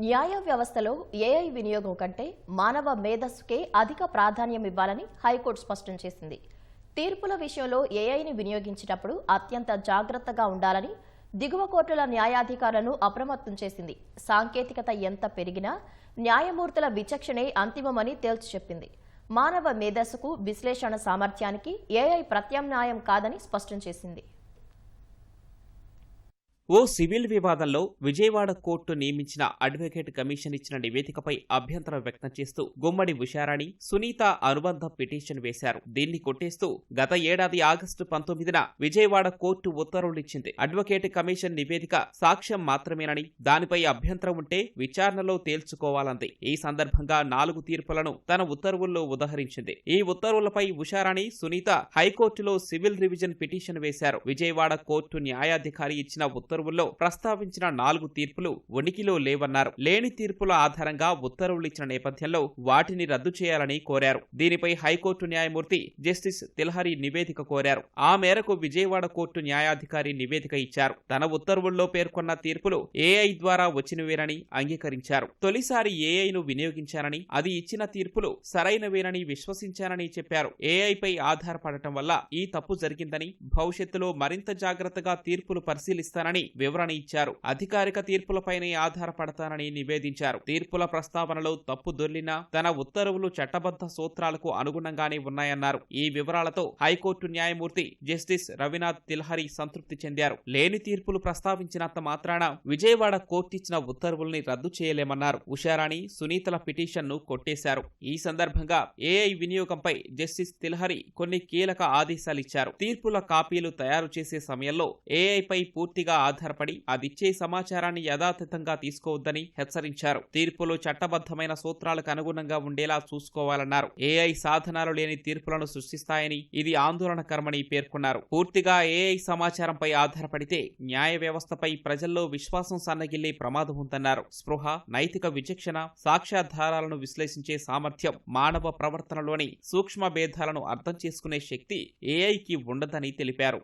న్యాయ వ్యవస్థలో ఏఐ వినియోగం కంటే మానవ మేధస్సుకే అధిక ప్రాధాన్యం ఇవ్వాలని హైకోర్టు స్పష్టం చేసింది. తీర్పుల విషయంలో ఏఐని వినియోగించేటప్పుడు అత్యంత జాగ్రత్తగా ఉండాలని దిగువ కోర్టుల న్యాయాధికారులను అప్రమత్తం చేసింది. సాంకేతికత ఎంత పెరిగినా న్యాయమూర్తుల విచక్షణే అంతిమమని తేల్చి చెప్పింది. మానవ మేధస్సుకు విశ్లేషణ సామర్థ్యానికి ఏఐ ప్రత్యామ్నాయం కాదని స్పష్టం చేసింది. ఓ సివిల్ వివాదంలో విజయవాడ కోర్టు నియమించిన అడ్వకేట్ కమిషన్ ఇచ్చిన నివేదికపై అభ్యంతరం వ్యక్తం చేస్తూ గుమ్మడి ఉషారాణి, సునీత అనుబంధ పిటిషన్ వేశారు. దీన్ని కొట్టేస్తూ గత ఏడాది ఆగస్టు 19న విజయవాడ కోర్టు ఉత్తర్వులిచ్చింది. అడ్వకేట్ కమిషన్ నివేదిక సాక్ష్యం మాత్రమేనని, దానిపై అభ్యంతరం ఉంటే విచారణలో తేల్చుకోవాలంది. ఈ సందర్భంగా 4 తీర్పులను తన ఉత్తర్వుల్లో ఉదహరించింది. ఈ ఉత్తర్వులపై ఉషారాణి, సునీత హైకోర్టులో సివిల్ రివిజన్ పిటిషన్ వేశారు. విజయవాడ కోర్టు న్యాయాధికారి ఇచ్చిన ఉత్తర్వుల్లో ప్రస్తావించిన 4 తీర్పులు ఉనికిలో లేవన్నారు. లేని తీర్పుల ఆధారంగా ఉత్తర్వులిచ్చిన నేపథ్యంలో వాటిని రద్దు చేయాలని కోరారు. దీనిపై హైకోర్టు న్యాయమూర్తి జస్టిస్ తిల్హరి నివేదిక కోరారు. ఆ మేరకు విజయవాడ కోర్టు న్యాయాధికారి నివేదిక ఇచ్చారు. తన ఉత్తర్వుల్లో పేర్కొన్న తీర్పులు ఏఐ ద్వారా వచ్చినవేనని అంగీకరించారు. తొలిసారి ఏఐను వినియోగించారని, అది ఇచ్చిన తీర్పులు సరైనవేనని విశ్వసించారని చెప్పారు. ఏఐపై ఆధారపడటం వల్ల ఈ తప్పు జరిగిందని, భవిష్యత్తులో మరింత జాగ్రత్తగా తీర్పులు పరిశీలిస్తానని వివరణ ఇచ్చారు. అధికారిక తీర్పులపైనే ఆధారపడతానని నివేదించారు. తీర్పుల ప్రస్తావనలో తప్పు దొర్లినా తన ఉత్తర్వులు చట్టబద్ధ సూత్రాలకు అనుగుణంగానే ఉన్నాయన్నారు. ఈ వివరాలతో హైకోర్టు న్యాయమూర్తి జస్టిస్ రవినాథ్ తిల్హరి సంతృప్తి చెందారు. లేని తీర్పులు ప్రస్తావించినంత మాత్రాన విజయవాడ కోర్టిచ్చిన ఉత్తర్వుల్ని రద్దు చేయలేమన్నారు. ఉషారాణి, సునీతల పిటిషన్ను కొట్టేశారు. ఈ సందర్భంగా ఏఐ వినియోగంపై జస్టిస్ తిల్హరి కొన్ని కీలక ఆదేశాలిచ్చారు. తీర్పుల కాపీలు తయారు చేసే సమయంలో ఏఐపై పూర్తిగా ఆధారపడి అదిచ్చే సమాచారాన్ని యథాతథంగా తీసుకోవద్దని హెచ్చరించారు. తీర్పులు చట్టబద్ధమైన సూత్రాలకు అనుగుణంగా ఉండేలా చూసుకోవాలన్నారు. ఏఐ సాధనాలు లేని తీర్పులను సృష్టిస్తాయని, ఇది ఆందోళనకరమని పేర్కొన్నారు. పూర్తిగా ఏఐ సమాచారంపై ఆధారపడితే న్యాయ వ్యవస్థపై ప్రజల్లో విశ్వాసం సన్నగిల్లే ప్రమాదం ఉందన్నారు. స్పృహ, నైతిక విచక్షణ, సాక్ష్యాధారాలను విశ్లేషించే సామర్థ్యం, మానవ ప్రవర్తనలోని సూక్ష్మ భేదాలను అర్థం చేసుకునే శక్తి ఏఐకి ఉండదని తెలిపారు.